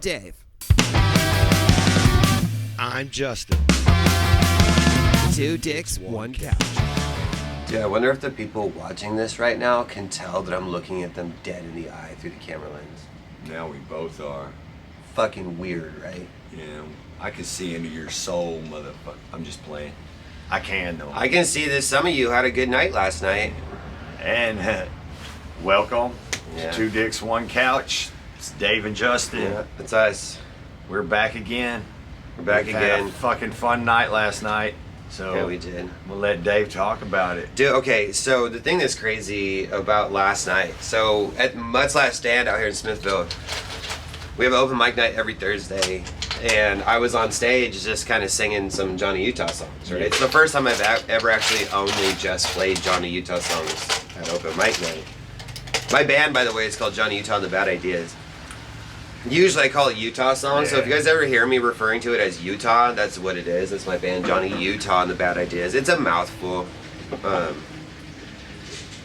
Dave. I'm Justin. Two dicks, one couch. Dude, I wonder if the people watching this right now can tell that I'm looking at them dead in the eye through the camera lens. Now we both are. Fucking weird, right? Yeah, I can see into your soul, motherfucker. I'm just playing. I can, though. I can see that some of you had a good night last night. And welcome Yeah. to Two Dicks, One Couch. It's Dave and Justin. Yeah, it's us. We're back again. We're back We've again. Had a fucking fun night last night. So Yeah, we did. We'll let Dave talk about it. Dude, okay, so the thing that's crazy about last night, so at Mutt's Last Stand out here in Smithville, we have an open mic night every Thursday, and I was on stage just kind of singing some Johnny Utah songs, right? Yeah. It's the first time I've ever actually only just played Johnny Utah songs at open mic night. My band, by the way, is called Johnny Utah and the Bad Ideas. Usually I call it Utah songs, so if you guys ever hear me referring to it as Utah, that's what it is. It's my band, Johnny Utah and the Bad Ideas. It's a mouthful.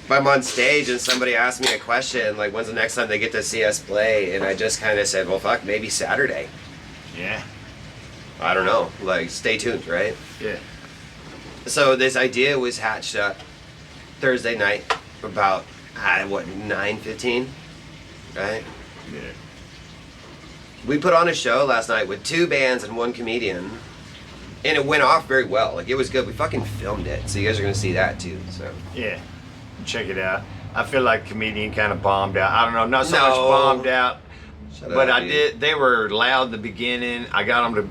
But I'm on stage and somebody asked me a question, like, when's the next time they get to see us play? And I just kind of said, well, fuck, maybe Saturday. Yeah. I don't know. Like, stay tuned, right? Yeah. So this idea was hatched up Thursday night about, 9:15, right? Yeah. We put on a show last night with two bands and one comedian, and it went off very well. Like, it was good. We fucking filmed it, so you guys are gonna see that too. So Yeah. Check it out. I feel like comedian kind of bombed out. I don't know, not so much No. bombed out, Shut but up, I dude. did. They were loud in the beginning. I got them to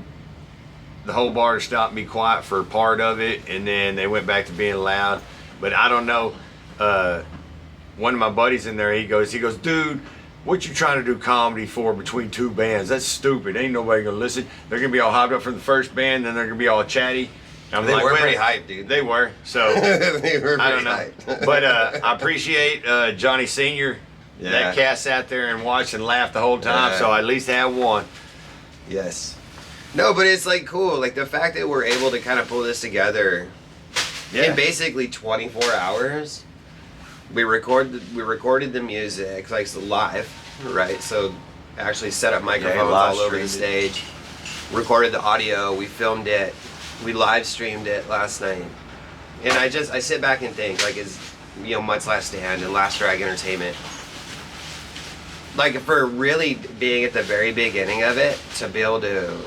the whole bar to stop and be quiet for part of it, and then they went back to being loud. But I don't know. One of my buddies in there, he goes, dude, what you trying to do comedy for between two bands? That's stupid. Ain't nobody gonna listen. They're gonna be all hyped up for the first band, then they're gonna be all chatty. I'm They like, were "Well, pretty hyped, dude." They were. So They were I don't pretty know. hyped. But I appreciate Johnny Sr. Yeah. That cat sat there and watched and laughed the whole time, Yeah. so I at least had one. Yes. No, but it's like cool. Like the fact that we're able to kind of pull this together in basically 24 hours. We recorded the music like live, right? So actually set up microphones live all over the streamed stage. Recorded the audio. We filmed it. We live streamed it last night. And I sit back and think, like, is, Mutt's Last Stand and Last Drag Entertainment, like, for really being at the very beginning of it, to be able to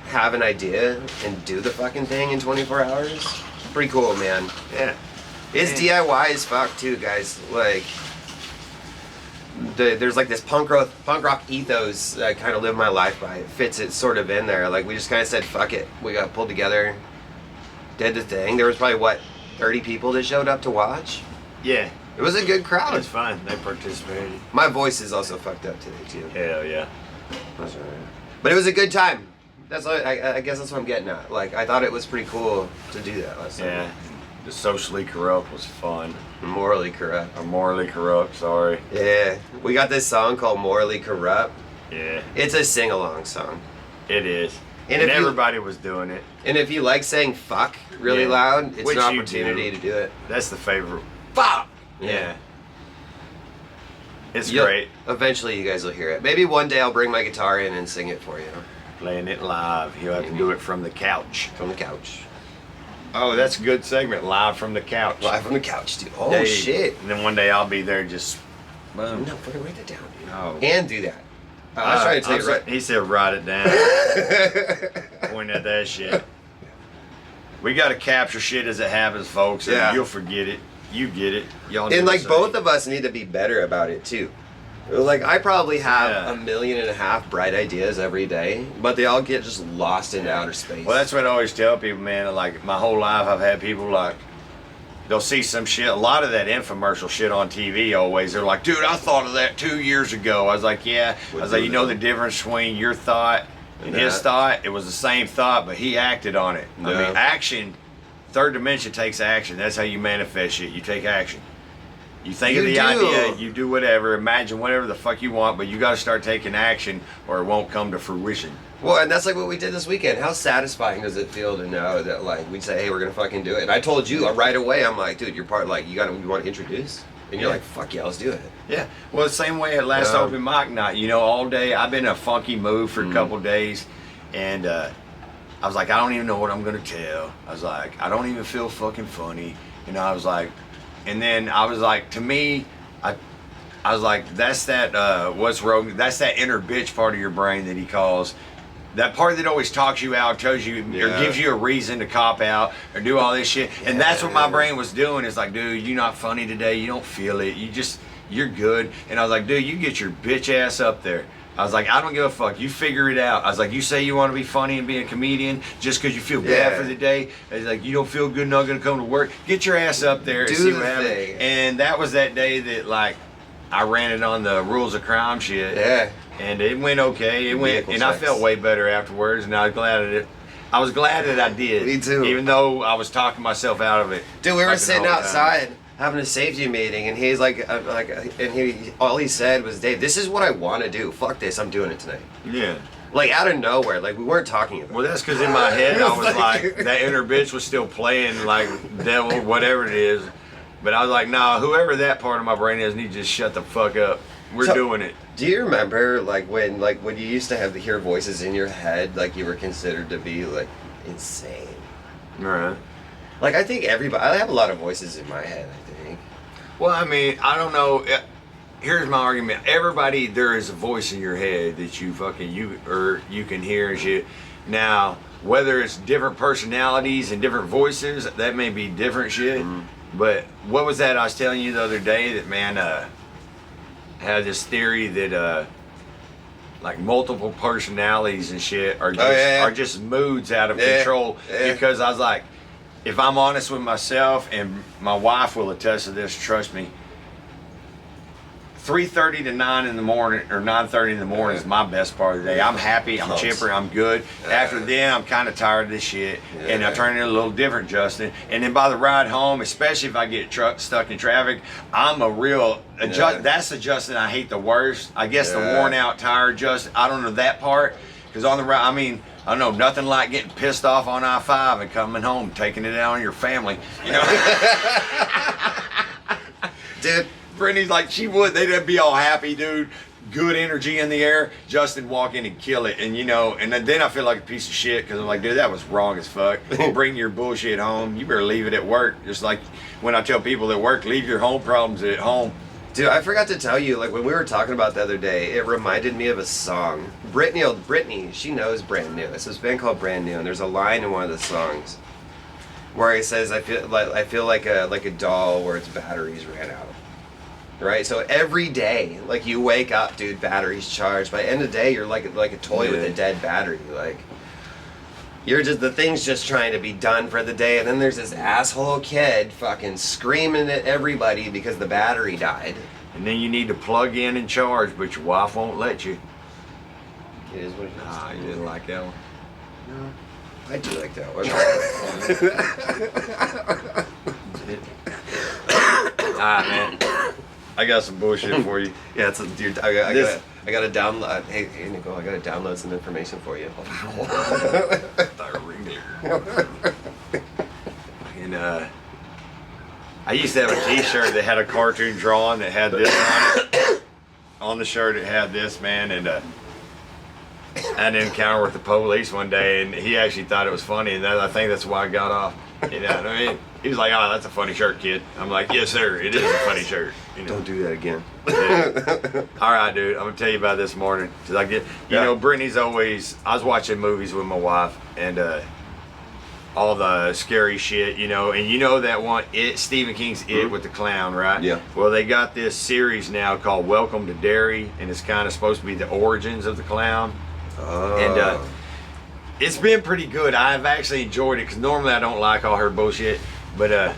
have an idea and do the fucking thing in 24 hours, pretty cool, man. Yeah. It's DIY as fuck too, guys. Like, there's like this punk rock ethos that I kind of live my life by. It fits it sort of in there. Like, we just kind of said, fuck it. We got pulled together, did the thing. There was probably 30 people that showed up to watch. Yeah. It was a good It crowd. was fun. They participated. My voice is also fucked up today too. Hell yeah. That's all right. But it was a good time. That's what, I guess that's what I'm getting at. Like, I thought it was pretty cool to do that last night. Yeah. The Socially Corrupt was fun. Morally corrupt. Or Morally Corrupt, sorry. Yeah, we got this song called Morally Corrupt. Yeah. It's a sing-along song. It is. And And if you- everybody was doing it. And if you like saying fuck really Yeah. loud, it's Which an you opportunity do. to do it. That's the favorite. Fuck! Yeah. It's You'll- great. Eventually you guys will hear it. Maybe one day I'll bring my guitar in and sing it for you. Playing it live. He'll have to do it from the couch. From the couch. Oh, that's a good segment. Live from the couch. Live from the couch, dude. Oh, Hey, shit. And then one day I'll be there just. No, fucking write that down, dude. Oh. And do that. I was trying to tell you, right? He said write it down. Point at that shit. We got to capture shit as it happens, folks. And Yeah. you'll forget it. You get it. Y'all do And the like same. both of us need to be better about it too. Like, I probably have Yeah. 1.5 million bright ideas every day, but they all get just lost into outer space. Well, that's what I always tell people, man. Like, my whole life, I've had people like, they'll see some shit, a lot of that infomercial shit on TV always. They're like, dude, I thought of that 2 years ago. I was like, yeah. I was like, you know the difference between your thought and his thought? It was the same thought, but he acted on it. I Yeah. mean, action, third dimension takes action. That's how you manifest shit. You take action. You think of You the do. idea, you do whatever, imagine whatever the fuck you want, but you got to start taking action or it won't come to fruition. Well, and that's like what we did this weekend. How satisfying does it feel to know that, like, we'd say, hey, we're gonna fucking do it. And I told you right away, I'm like, dude, you're part, like, you want to introduce? And you're like, fuck yeah, let's do it. Yeah. Well, the same way at last open mic night, you know, all day I've been in a funky mood for a couple days, and I was like, I don't even know what I'm gonna tell. I was like, I don't even feel fucking funny. You know, I was like, and then I was like, to me, I was like, that's that what's wrong? That's that inner bitch part of your brain that he calls. That part that always talks you out, tells you, or gives you a reason to cop out, or do all this shit. And that's what my brain was doing. It's like, dude, you're not funny today. You don't feel it. You're good. And I was like, dude, you get your bitch ass up there. I was like, I don't give a fuck. You figure it out. I was like, you say you want to be funny and be a comedian just because you feel bad for the day. I was like, you don't feel good, not going to come to work. Get your ass up there and see what happens. And that was that day that, like, I ran it on the rules of crime shit. Yeah. And it went okay. It went, and I felt way better afterwards. And I was glad that I did. Me too. Even though I was talking myself out of it. Dude, we were sitting outside having a safety meeting, and he's like, all he said was, Dave, this is what I want to do. Fuck this, I'm doing it tonight. Yeah. Like out of nowhere, like we weren't talking about. Well, that's because in my head I was like, that inner bitch was still playing like devil, whatever it is. But I was like, nah, whoever that part of my brain is, need to just shut the fuck up. We're doing it. Do you remember like when you used to have to hear voices in your head, like you were considered to be like insane? Right. Like I think I have a lot of voices in my head, I think. Well, I mean, I don't know. Here's my argument. Everybody, there is a voice in your head that you can hear and shit. Now, whether it's different personalities and different voices, that may be different shit. Mm-hmm. But what was that I was telling you the other day that, man, had this theory that like multiple personalities and shit are just moods out of control. Because I was like, if I'm honest with myself, and my wife will attest to this, trust me, 3:30 to 9 in the morning, or 9:30 in the morning is my best part of the day. I'm happy, I'm chipper, I'm good. After then, I'm kind of tired of this shit, and I turn it a little different, Justin. And then by the ride home, especially if I get stuck in traffic, I'm a real that's the Justin I hate the worst. I guess the worn out, tired Justin. I don't know that part, because on the ride, I mean, I don't know, nothing like getting pissed off on I-5 and coming home, taking it out on your family, you know. Dude. Brittany's like, they'd be all happy, dude. Good energy in the air. Justin walk in and kill it. And you know, and then I feel like a piece of shit because I'm like, dude, that was wrong as fuck. Bring your bullshit home. You better leave it at work. Just like when I tell people at work, leave your home problems at home. Dude, I forgot to tell you, like when we were talking about the other day, it reminded me of a song. Brittany, she knows Brand New. It's this band called Brand New, and there's a line in one of the songs where it says, I feel like a doll where its batteries ran out. Right, so every day, like you wake up, dude, battery's charged. By the end of the day, you're like a toy with a dead battery. Like the thing's just trying to be done for the day, and then there's this asshole kid fucking screaming at everybody because the battery died. And then you need to plug in and charge, but your wife won't let you. It is what it is. Ah, you didn't like that one? No, I do like that one. Man. I got some bullshit for you. Yeah, dude. I gotta download. Hey, Nicole, I gotta download some information for you. And I used to have a T-shirt that had a cartoon drawing that had this on it. On the shirt, it had this, man, and I had an encounter with the police one day, and he actually thought it was funny, and I think that's why I got off. You know what I mean? He was like, "Oh, that's a funny shirt, kid." I'm like, "Yes, sir. It is a funny shirt." You know? Don't do that again. Yeah. All right, dude. I'm gonna tell you about this morning. Cause I know, Brittany's always. I was watching movies with my wife, and all the scary shit, you know, and you know that one, Stephen King's It with the clown, right? Yeah. Well, they got this series now called Welcome to Derry, and it's kind of supposed to be the origins of the clown. Oh. And it's been pretty good. I've actually enjoyed it because normally I don't like all her bullshit, but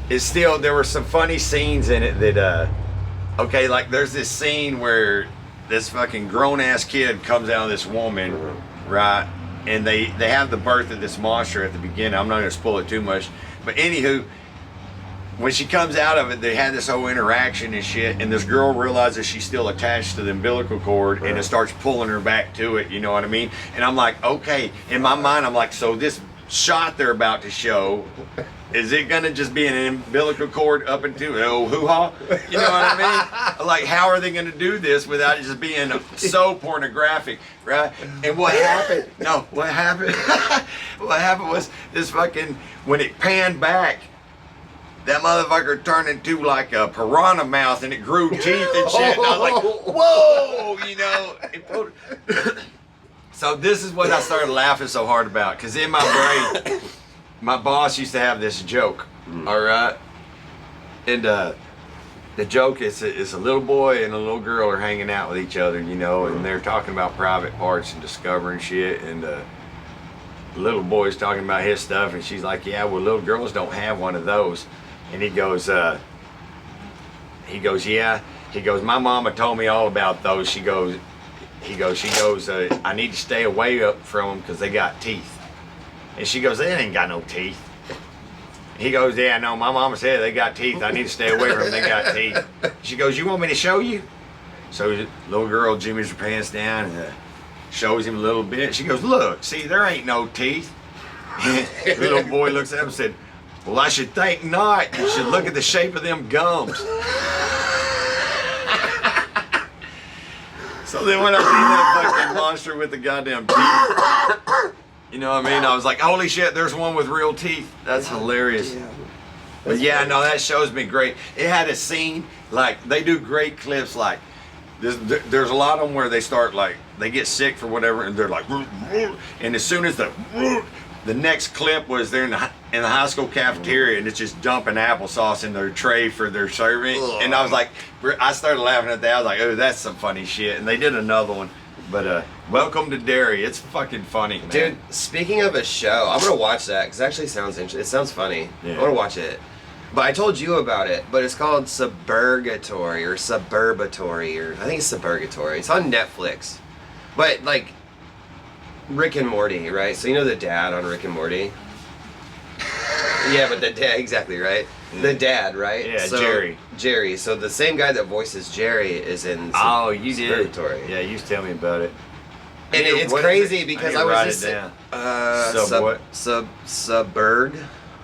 it's still, there were some funny scenes in it that okay, like there's this scene where this fucking grown-ass kid comes out of this woman, right? And they have the birth of this monster at the beginning. I'm not going to spoil it too much, but anywho, when she comes out of it, they had this whole interaction and shit, and this girl realizes she's still attached to the umbilical cord, and it starts pulling her back to it, you know what I mean? And I'm like, okay, in my mind, I'm like, so this shot they're about to show, is it gonna just be an umbilical cord up into an old hoo-ha? You know what I mean? Like, how are they gonna do this without it just being so pornographic, right? And what happened? No, what happened? What happened was this fucking, when it panned back, that motherfucker turned into like a piranha mouth and it grew teeth and shit. And I was like, whoa, you know. So this is what I started laughing so hard about, because in my brain, my boss used to have this joke, all right? And the joke is a little boy and a little girl are hanging out with each other, you know, and they're talking about private parts and discovering shit, and the little boy's talking about his stuff, and she's like, yeah, well, little girls don't have one of those. And he goes, yeah. He goes, my mama told me all about those. She goes, I need to stay away up from them because they got teeth. And she goes, they ain't got no teeth. He goes, yeah, no, my mama said they got teeth. I need to stay away from them. They got teeth. She goes, you want me to show you? So the little girl jimmies her pants down and shows him a little bit. She goes, look, see, there ain't no teeth. The little boy looks at him and said, well, I should think not. You should look at the shape of them gums. So then when I seen that fucking monster with the goddamn teeth, you know what I mean? I was like, holy shit, there's one with real teeth. That's hilarious. But yeah, no, that shows me great. It had a scene, like, they do great clips, like, there's a lot of them where they start, like, they get sick for whatever, and they're like, and as soon as the next clip was they're in the high school cafeteria and it's just dumping applesauce in their tray for their serving. And I was like, I started laughing at that. I was like, oh, that's some funny shit. And they did another one. But Welcome to Dairy. It's fucking funny, man. Dude, speaking of a show, I'm going to watch that because it actually sounds interesting. It sounds funny. Yeah. I want to watch it. But I told you about it, but it's called Suburgatory or Suburbatory, or I think it's Suburgatory. It's on Netflix. But, like, Rick and Morty, right? So you know the dad on Rick and Morty? Yeah, but the dad, exactly, right? Yeah. The dad, right? Yeah, so, Jerry. Jerry. So the same guy that voices Jerry is in you did. Yeah, you used to tell me about it. And it's crazy because I was just down.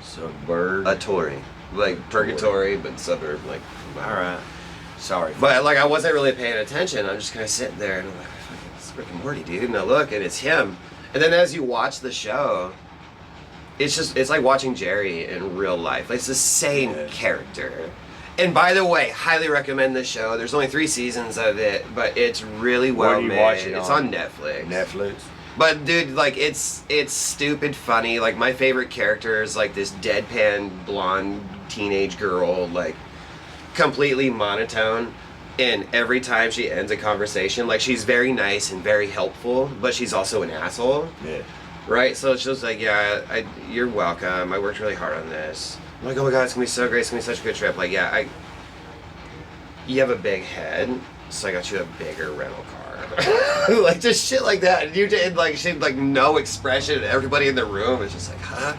Suburgatory. Like purgatory, but suburb, like. All right. Sorry. But like I wasn't really paying attention. I'm just kind of sitting there and I'm like, it's Rick and Morty, dude. And I look and it's him. And then as you watch the show, it's like watching Jerry in real life. It's the same character. And by the way, highly recommend this show. There's only 3 seasons of it, but it's really well made. It's on Netflix. Netflix. But dude, like it's stupid funny. Like my favorite character is like this deadpan blonde teenage girl, like completely monotone. And every time she ends a conversation, like she's very nice and very helpful, but she's also an asshole. Yeah. Right? So it's just like, yeah, you're welcome. I worked really hard on this. I'm like, oh my god, it's gonna be so great. It's gonna be such a good trip. Like, yeah, you have a big head, so I got you a bigger rental car. Like just shit like that. And you did like she had like no expression. Everybody in the room is just like, huh?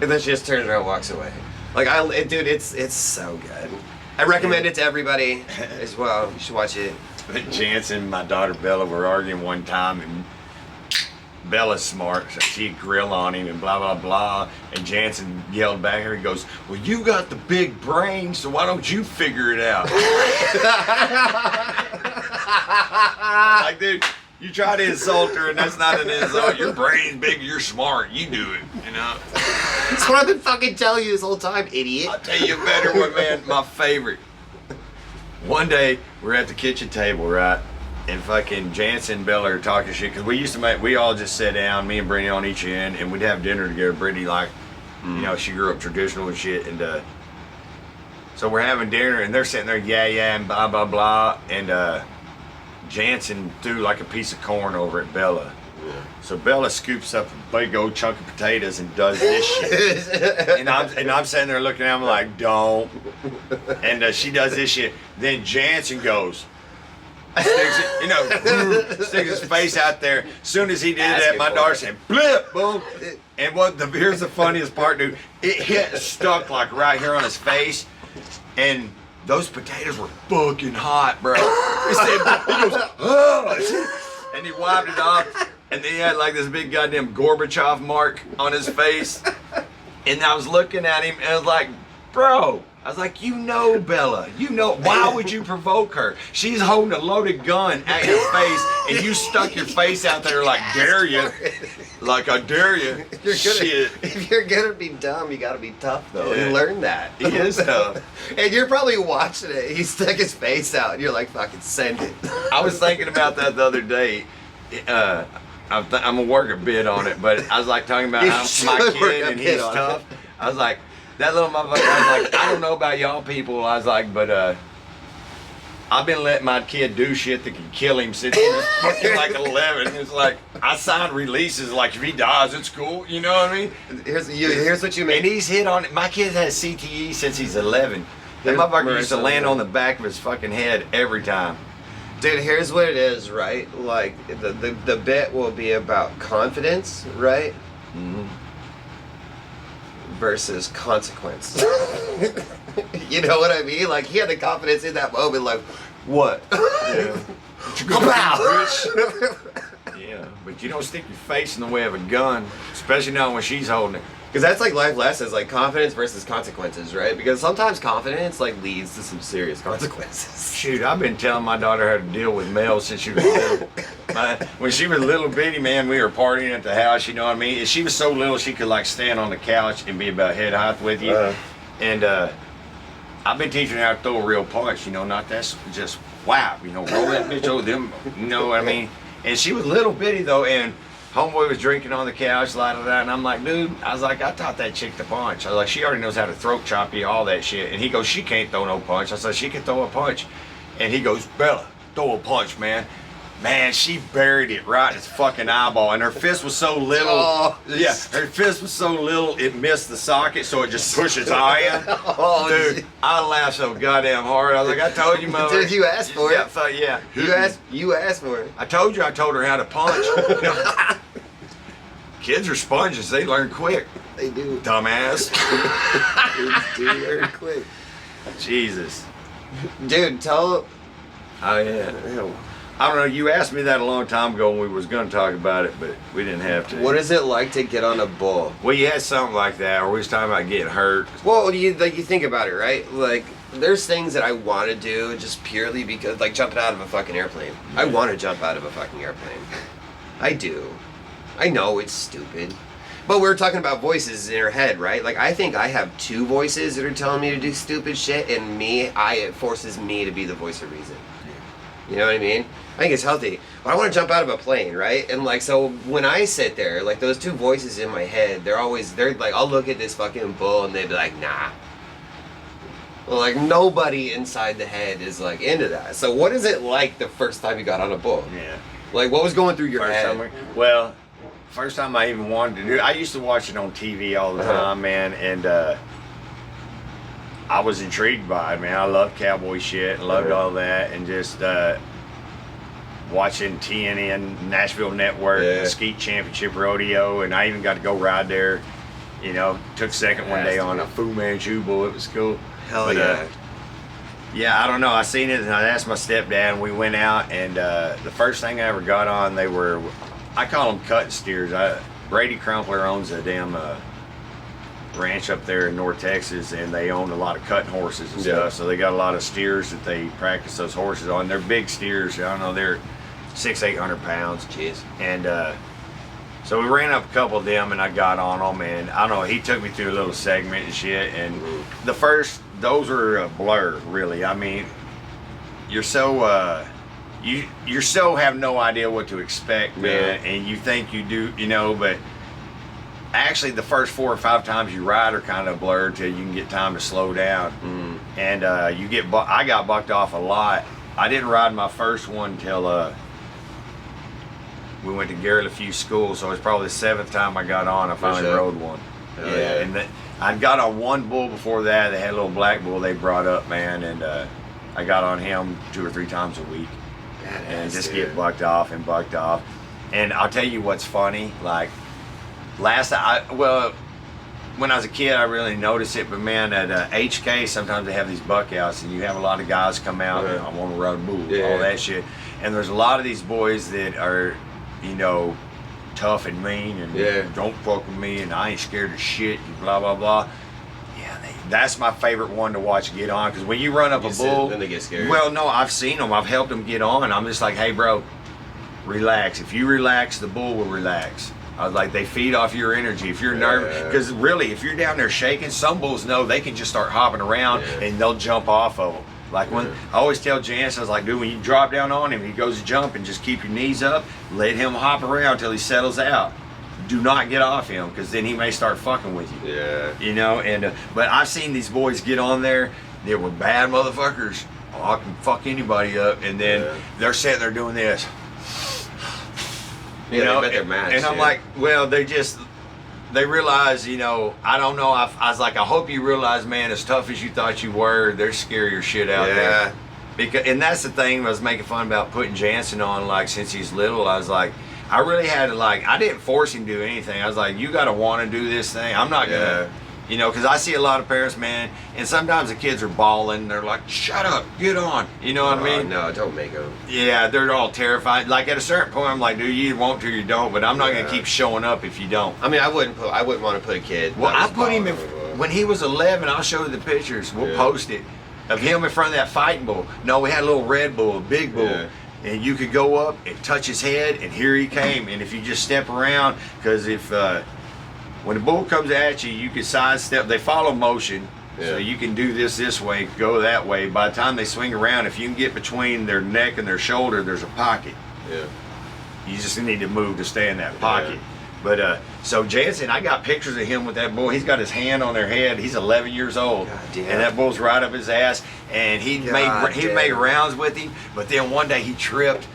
And then she just turns around and walks away. Like dude, it's so good. I recommend it to everybody as well. You should watch it. Jansen and my daughter Bella were arguing one time, and Bella's smart, so she'd grill on him and blah blah blah. And Jansen yelled back at her. He goes, "Well, you got the big brain, so why don't you figure it out?" Like, dude, you try to insult her, and that's not an insult. Your brain's big, you're smart, you do it, you know? That's what I've been fucking telling you this whole time, idiot. I'll tell you a better one, man, my favorite. One day, we're at the kitchen table, right? And fucking Jansen and Bella are talking shit, because we all just sat down, me and Brittany on each end, and we'd have dinner together. Brittany, like, you know, she grew up traditional and shit, and so we're having dinner, and they're sitting there, yeah, and blah, blah, blah, and Jansen threw like a piece of corn over at Bella. Yeah. So Bella scoops up a big old chunk of potatoes and does this shit. and I'm sitting there looking at him like, don't. And she does this shit. Then Jansen goes, sticks his face out there. As soon as he did that, my daughter said, blip, boom. And here's the funniest part, dude. It hit stuck like right here on his face. And those potatoes were fucking hot, bro. He goes, oh. And he wiped it off. And then he had like this big goddamn Gorbachev mark on his face. And I was looking at him and I was like, bro, I was like, you know Bella, you know, why would you provoke her? She's holding a loaded gun at your face and you stuck your face out there like, dare you? Like, I dare you. Shit. If you're gonna be dumb, you gotta be tough though. Yeah. You learn that. He is tough. And you're probably watching it. He stuck his face out and you're like, fucking send it. I was thinking about that the other day. I'm gonna work a bit on it, but I was like talking about You how should my work kid a and bit he's on tough. it. I was like, that little motherfucker, I was like, I don't know about y'all people. I was like, but I've been letting my kid do shit that can kill him since he was fucking like 11. It's like, I signed releases like if he dies, it's cool. You know what I mean? Here's what you And mean. he's hit on it. My kid has CTE since he's 11. That Here's- motherfucker used to Marissa, land yeah. on the back of his fucking head every time. Dude, here's what it is, right? Like the bit will be about confidence, right? Mm-hmm. Versus consequence. You know what I mean? Like he had the confidence in that moment, like, what? Yeah. Kapow! Yeah, but you don't stick your face in the way of a gun, especially not when she's holding it. Because that's like life lessons, like confidence versus consequences, right? Because sometimes confidence like leads to some serious consequences. Shoot, I've been telling my daughter how to deal with males since she was little. When she was little bitty, man, we were partying at the house, you know what I mean? And she was so little she could like stand on the couch and be about head height with you. And I've been teaching her how to throw a real punch, you know, not that's just wow, you know, roll that bitch over them, you know what I mean? And she was little bitty though, and homeboy was drinking on the couch, and I'm like, dude, I was like, I taught that chick to punch. I was like, she already knows how to throat chop you, all that shit. And he goes, she can't throw no punch. I said, she can throw a punch. And he goes, Bella, throw a punch, man. Man, she buried it right in his fucking eyeball, and her fist was so little. Oh. Yeah, her fist was so little it missed the socket, so it just pushed his eye in. Oh, Dude, I laughed so goddamn hard. I was like, I told you, mother. Dude, you asked for it. Yeah, so, yeah. You asked for it. I told you I told her how to punch. You know? Kids are sponges. They learn quick. They do. Dumbass. They do very quick. Jesus. Dude, tell. Oh, yeah. I don't know. You asked me that a long time ago when we was going to talk about it, but we didn't have to. What is it like to get on a bull? Well, you had something like that, or we was talking about getting hurt. Well, you think about it, right? Like, there's things that I want to do just purely because, like, jumping out of a fucking airplane. I want to jump out of a fucking airplane. I do. I know it's stupid. But we were talking about voices in her head, right? Like, I think I have two voices that are telling me to do stupid shit, and it forces me to be the voice of reason. You know what I mean? I think it's healthy. But I want to jump out of a plane, right? And like, so when I sit there, like those two voices in my head, they're like, I'll look at this fucking bull and they'd be like, nah. Well, like nobody inside the head is like into that. So what is it like the first time you got on a bull? Yeah. Like what was going through your First head? first time I even wanted to do it, I used to watch it on TV all the time, man, and I was intrigued by it, man. I loved cowboy shit, loved all that, and just watching TNN, Nashville Network, the Skeet Championship Rodeo, and I even got to go ride there. You know, took second one day on a Fu Manchu bull. It was cool. Hell yeah. Yeah, I don't know. I seen it, and I asked my stepdad, and we went out, and the first thing I ever got on, they were, I call them cutting steers. Brady Crumpler owns a damn ranch up there in North Texas, and they own a lot of cutting horses and stuff. So they got a lot of steers that they practice those horses on. They're big steers. I don't know, they're 600-800 pounds. Jeez. And so we ran up a couple of them, and I got on them, and I don't know, he took me through a little segment and shit, and those were a blur, really. I mean, you're so you so have no idea what to expect, man, and you think you do, you know, but actually the first 4 or 5 times you ride are kind of blurred till you can get time to slow down. And I got bucked off a lot. I didn't ride my first one till we went to Gary LaFew School, so it's probably the 7th time I got on. I finally rode one. And I got on one bull before that. They had a little black bull they brought up, man, and I got on him 2 or 3 times a week. And just get bucked off. And I'll tell you what's funny, like when I was a kid, I really noticed it, but man, at HK, sometimes they have these buck outs, and you have a lot of guys come out and I want to run a bull, all that shit. And there's a lot of these boys that are, you know, tough and mean and Yeah. don't fuck with me and I ain't scared of shit and blah blah blah. Yeah, that's my favorite one to watch get on, because when you run up a bull, then they get scared. well, no, I've seen them. I've helped them get on. I'm just like, hey, bro, relax. If you relax, the bull will relax. I was like, they feed off your energy. If you're nervous, because really, if you're down there shaking, some bulls know they can just start hopping around and they'll jump off of them. Like when I always tell Jance, I was like, dude, when you drop down on him, he goes to jump and just keep your knees up, let him hop around till he settles out. Do not get off him, because then he may start fucking with you. Yeah. You know, and but I've seen these boys get on there. They were bad motherfuckers. Oh, I can fuck anybody up, and then they're sitting there doing this. You know, they're mad. And I'm like, well, they realize, you know, I don't know. I was like, I hope you realize, man, as tough as you thought you were, there's scarier shit out there. Because, and that's the thing I was making fun about putting Jansen on, like, since he's little. I was like, I really had to, like, I didn't force him to do anything. I was like, you got to want to do this thing. I'm not going to, you know, because I see a lot of parents, man, and sometimes the kids are bawling. They're like, shut up, get on. You know what I mean? No, don't make them. Yeah, they're all terrified. Like, at a certain point, I'm like, dude, you want to or you don't, but I'm not going to keep showing up if you don't. I mean, I wouldn't want to put a kid. Well, I put him in, when he was 11, I'll show you the pictures. We'll post it of him in front of that fighting bull. No, we had a little red bull, a big bull. Yeah. And you could go up and touch his head, and here he came. And if you just step around, because if when the bull comes at you, you can sidestep. They follow motion, so you can do this way, go that way. By the time they swing around, if you can get between their neck and their shoulder, there's a pocket. Yeah. You just need to move to stay in that pocket. Yeah. But so Jansen, I got pictures of him with that bull. He's got his hand on their head. He's 11 years old, and that bull's right up his ass. And he made rounds with him. But then one day he tripped,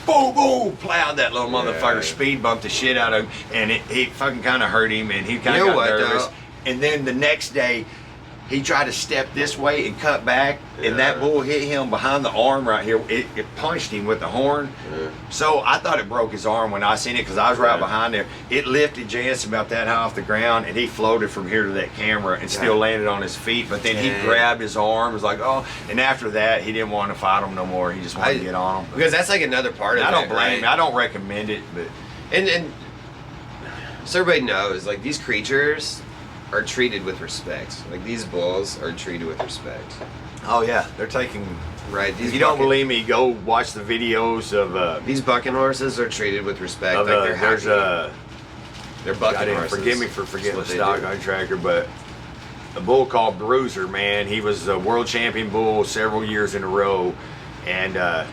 boom, boom, plowed that little motherfucker, speed bumped the shit out of him, and it fucking kind of hurt him, and he kind of got nervous. And then the next day, he tried to step this way and cut back, and that bull hit him behind the arm right here. It punched him with the horn. So I thought it broke his arm when I seen it, because I was right behind there. It lifted Jansen about that high off the ground, and he floated from here to that camera and still landed on his feet. But then he grabbed his arm, was like, oh. And after that, he didn't want to fight him no more. He just wanted to get on him. Because that's like another part of it. I don't blame him. I don't recommend it. But and so everybody knows, like, these creatures are treated with respect. Like, these bulls are treated with respect. Oh yeah, they're taking These if you don't believe me, go watch the videos of these bucking horses are treated with respect. Of, like they're bucking horses. Forgive me for forgetting the stock on tracker, but a bull called Bruiser, man. He was a world champion bull several years in a row, and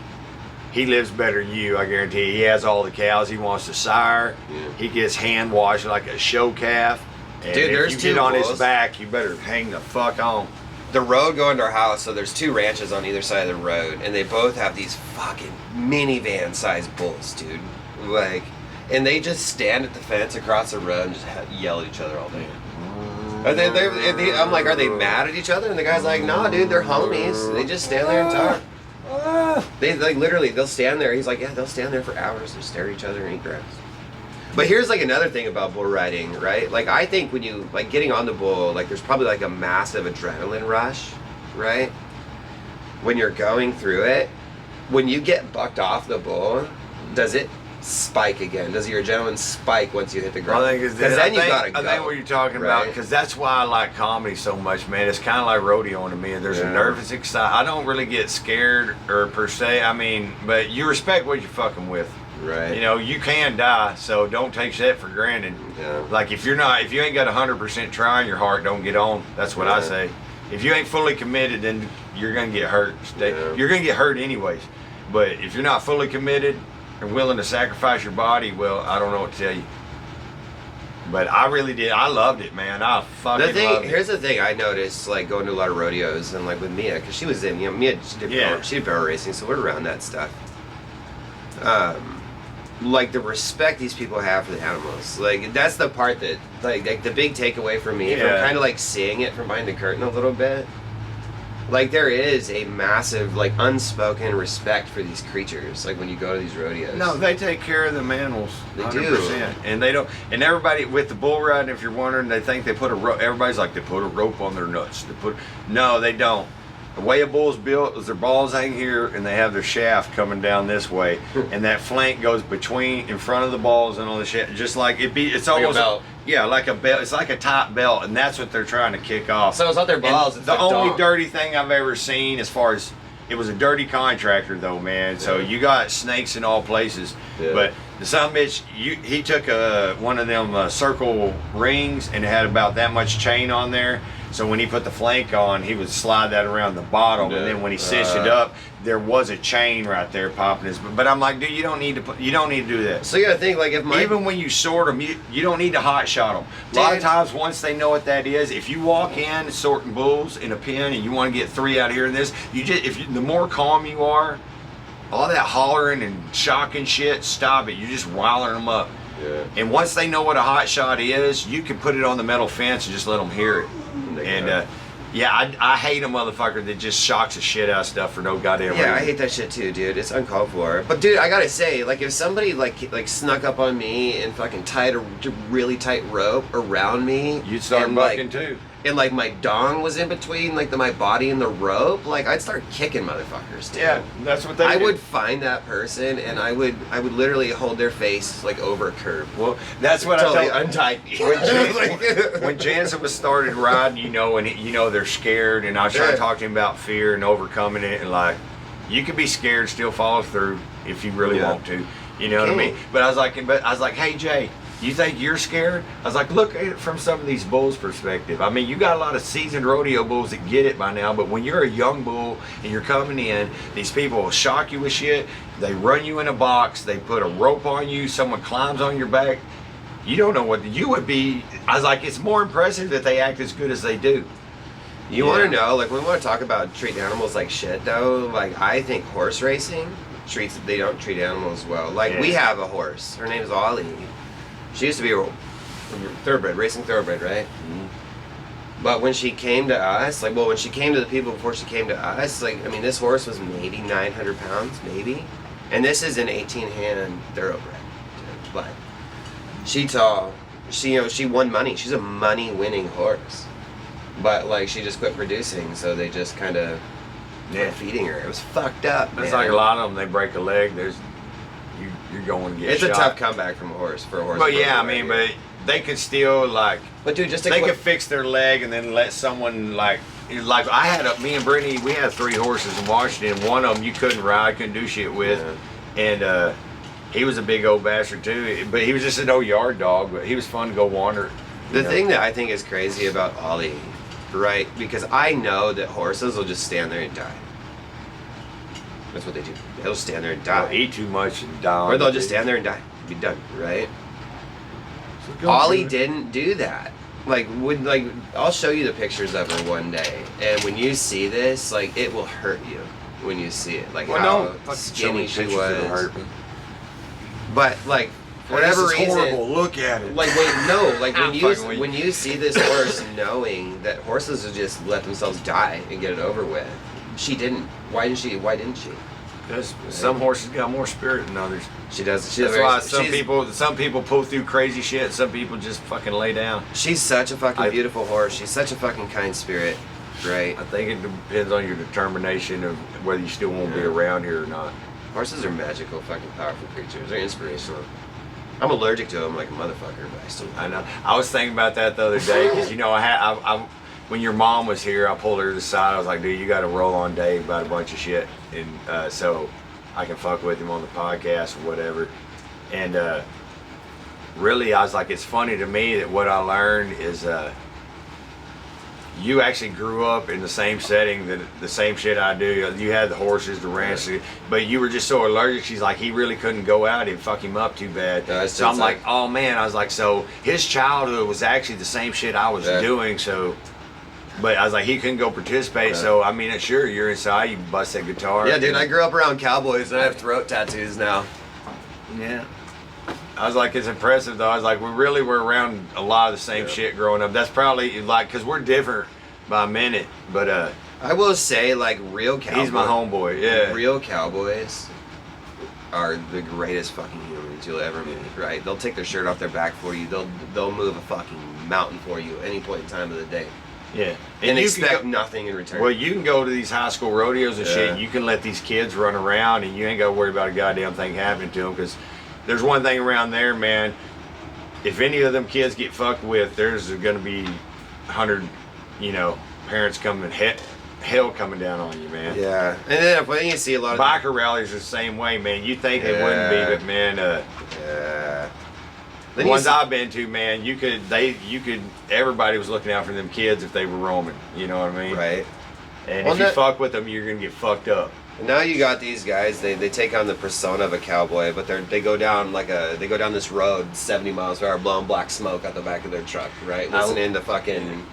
he lives better than you, I guarantee you. He has all the cows he wants to sire. He gets hand washed like a show calf. And dude, there's if you get on his back, you better hang the fuck on. The road going to our house, so there's two ranches on either side of the road, and they both have these fucking minivan-sized bulls, dude. Like, and they just stand at the fence across the road and just yell at each other all day. I'm like, are they mad at each other? And the guy's like, no, dude, they're homies. They just stand there and talk. They like literally, they'll stand there. He's like, yeah, they'll stand there for hours and stare at each other and eat grass. But here's like another thing about bull riding, right? Like, I think when you, like, getting on the bull, like, there's probably like a massive adrenaline rush, right? When you're going through it, when you get bucked off the bull, does it spike again? Does your adrenaline spike once you hit the ground? Because then you gotta go. I think what you're talking about, because that's why I like comedy so much, man. It's kind of like rodeo to me. There's a nervous excitement. I don't really get scared or per se. I mean, but you respect what you're fucking with. Right. You know, you can die, so don't take that for granted. Yeah. Like, if you ain't got 100% try in your heart, don't get on. That's what I say. If you ain't fully committed, then you're gonna get hurt. You're gonna get hurt anyways. But if you're not fully committed and willing to sacrifice your body, well, I don't know what to tell you. But I really did. I loved it, man. I fucking loved it. Here's the thing I noticed, like, going to a lot of rodeos and, like, with Mia, because she was in, you know, Mia, she did barrel racing, so we're around that stuff. Like, the respect these people have for the animals, like, that's the part that, like the big takeaway for me from kind of like seeing it from behind the curtain a little bit. Like, there is a massive, like, unspoken respect for these creatures. Like, when you go to these rodeos, no, they take care of them animals. They 100%. do, and they don't. And everybody with the bull riding, if you're wondering, they think they put a rope. Everybody's like, they put a rope on their nuts. No, they don't. The way a bull's built is their balls hang here and they have their shaft coming down this way, and that flank goes between in front of the balls and on the shaft, just like it's Like a almost belt. Yeah, like a belt. It's like a top belt, and that's what they're trying to kick off. So it's not their balls. And It's the their only dong. dirty thing I've ever seen, as far as it was a dirty contractor though, man. So you got snakes in all places. Yeah. But the son of a bitch, he took one of them circle rings and it had about that much chain on there. So when he put the flank on, he would slide that around the bottom, and then when he cinched it up, there was a chain right there popping his. But I'm like, dude, you don't need to do that. So you gotta think, like, if my Even when you sort them, you don't need to hot shot them. A lot of Dude. times, once they know what that is, if you walk in sorting bulls in a pen and you want to get 3 out here in this, the more calm you are, all that hollering and shocking shit, stop it. You're just riling them up. Yeah. And once they know what a hot shot is, you can put it on the metal fence and just let them hear it. And I hate a motherfucker that just shocks the shit out of stuff for no goddamn reason. Yeah, I hate that shit too, dude. It's uncalled for. But dude, I gotta say, like, if somebody like snuck up on me and fucking tied a really tight rope around me, You'd start and, bucking like, too. and like my dong was in between like my body and the rope, like I'd start kicking motherfuckers, dude. Yeah, that's what they I do. would find that person and I would literally hold their face like over a curb. Well, that's what Until I they told untied me. when Jansen was started riding, and they're scared, and I was trying to talk to him about fear and overcoming it, and like, you can be scared, still follow through if you really want to, you know what I mean? But I was like, hey Jay, you think you're scared? I was like, look at it from some of these bulls' perspective. I mean, you got a lot of seasoned rodeo bulls that get it by now, but when you're a young bull and you're coming in, these people will shock you with shit. They run you in a box, they put a rope on you, someone climbs on your back. You don't know what you would be. I was like, it's more impressive that they act as good as they do. You want to know, like, when we want to talk about treating animals like shit, though, like, I think horse racing they don't treat animals well. Like, we have a horse. Her name's Ollie. She used to be a thoroughbred, racing thoroughbred, right? Mm-hmm. But when she came to us, when she came to the people before she came to us, like, I mean, this horse was maybe 900 pounds, maybe. And this is an 18-hand thoroughbred. But she tall. She won money. She's a money-winning horse. But, like, she just quit producing, so they just kind of quit feeding her. It was fucked up, It's man. like a lot of them, they break a leg, you're going to get It's shot. a tough comeback from a horse, for a horse. But to yeah, I break a mean, leg. but they could still, like, But dude, just to they quit- could fix their leg and then let someone, like I had me and Brittany, we had 3 horses in Washington. One of them you couldn't ride, couldn't do shit with. And he was a big old bastard too, but he was just an old yard dog, but he was fun to go wander. The thing that I think is crazy about Ollie, right? Because I know that horses will just stand there and die. That's what they do. They'll stand there and They'll die. eat too much and die. Or they'll just stand there and die. Be done, right? Ollie didn't do that. I'll show you the pictures of her one day, and when you see this, like, it will hurt you when you see it. Like, how skinny she was. But, like, for whatever this is reason, horrible. Look at it. like, wait, no, like, I'm fucking with you. when you see this horse, knowing that horses will just let themselves die and get it over with, she didn't. Why didn't she? Because some horses got more spirit than others. She does. That's why some people pull through crazy shit. Some people just fucking lay down. She's such a fucking beautiful horse. She's such a fucking kind spirit, right? I think it depends on your determination of whether you still want to be around here or not. Horses are magical, fucking powerful creatures. They're inspirational. I'm allergic to them like a motherfucker, but I still. I know. I was thinking about that the other day because I when your mom was here, I pulled her to the side. I was like, dude, you got to roll on Dave about a bunch of shit, and so I can fuck with him on the podcast or whatever. And really, I was like, it's funny to me that what I learned is you actually grew up in the same setting, that the same shit I do. You had the horses, the ranch, but you were just so allergic. She's like, he really couldn't go out and fuck him up too bad. So I'm like, oh man, I was like, so his childhood was actually the same shit I was doing. So, but I was like, he couldn't go participate. So I mean, sure, you're inside, you bust that guitar. Yeah, dude, I grew up around cowboys and I have throat tattoos now. Yeah. I was like, it's impressive though. I was like, we really were around a lot of the same shit growing up. That's probably like, cause we're different by a minute, but I will say, like, real cowboys. he's my homeboy. Yeah. Real cowboys are the greatest fucking humans you'll ever meet, right? They'll take their shirt off their back for you. They'll move a fucking mountain for you at any point in time of the day. Yeah. and you expect can nothing in return. well, you can go to these high school rodeos and shit. You can let these kids run around, and you ain't got to worry about a goddamn thing happening to them. Because there's one thing around there, man. If any of them kids get fucked with, there's going to be 100, parents coming, hell coming down on you, man. Yeah, and then you see a lot of Biker rallies are the same way, man. You think they wouldn't be, but man, yeah. the ones I've been to, man, everybody was looking out for them kids if they were roaming. You know what I mean? Right. And Well, if you fuck with them, you're gonna get fucked up. Now you got these guys. They take on the persona of a cowboy, but they go down this road 70 miles per hour, blowing black smoke out the back of their truck, right? Listening to fucking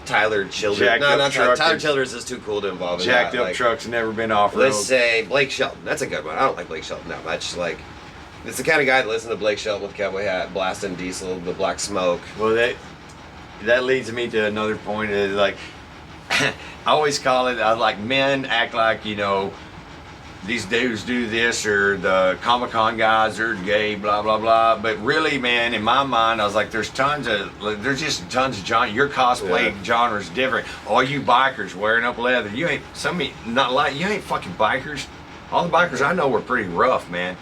Tyler Childers. Jacked No, up not truck Tyler and- Childers is too cool to involve in Jacked that. up Like, trucks never been off road. let's say Blake Shelton. That's a good one. I don't like Blake Shelton that much. Like, it's the kind of guy that listens to Blake Shelton with a cowboy hat, blasting diesel, the black smoke. Well, that leads me to another point. Is like, I always call it. I like men act like these dudes do this, or the Comic-Con guys are gay, blah blah blah. But really, man, in my mind, I was like, there's just tons of genre. Your cosplay genre is different. All you bikers wearing up leather, you ain't you ain't fucking bikers. All the bikers I know were pretty rough, man.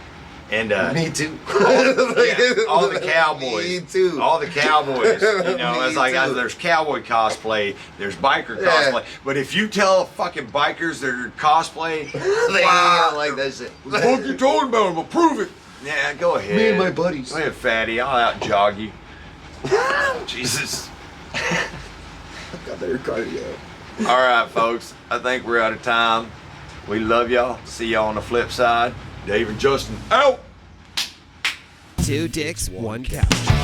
And Me too. all the cowboys. Me too. All the cowboys. It's like too. there's cowboy cosplay, there's biker cosplay. But if you tell fucking bikers they're cosplay, They don't like that shit. what the fuck you talking about? I'm gonna prove it. Yeah, go ahead. Me and my buddies. Go ahead, fatty. I'll out jog you. Jesus. Got better cardio. All right, folks. I think we're out of time. We love y'all. See y'all on the flip side. Dave and Justin out. Two dicks, one couch.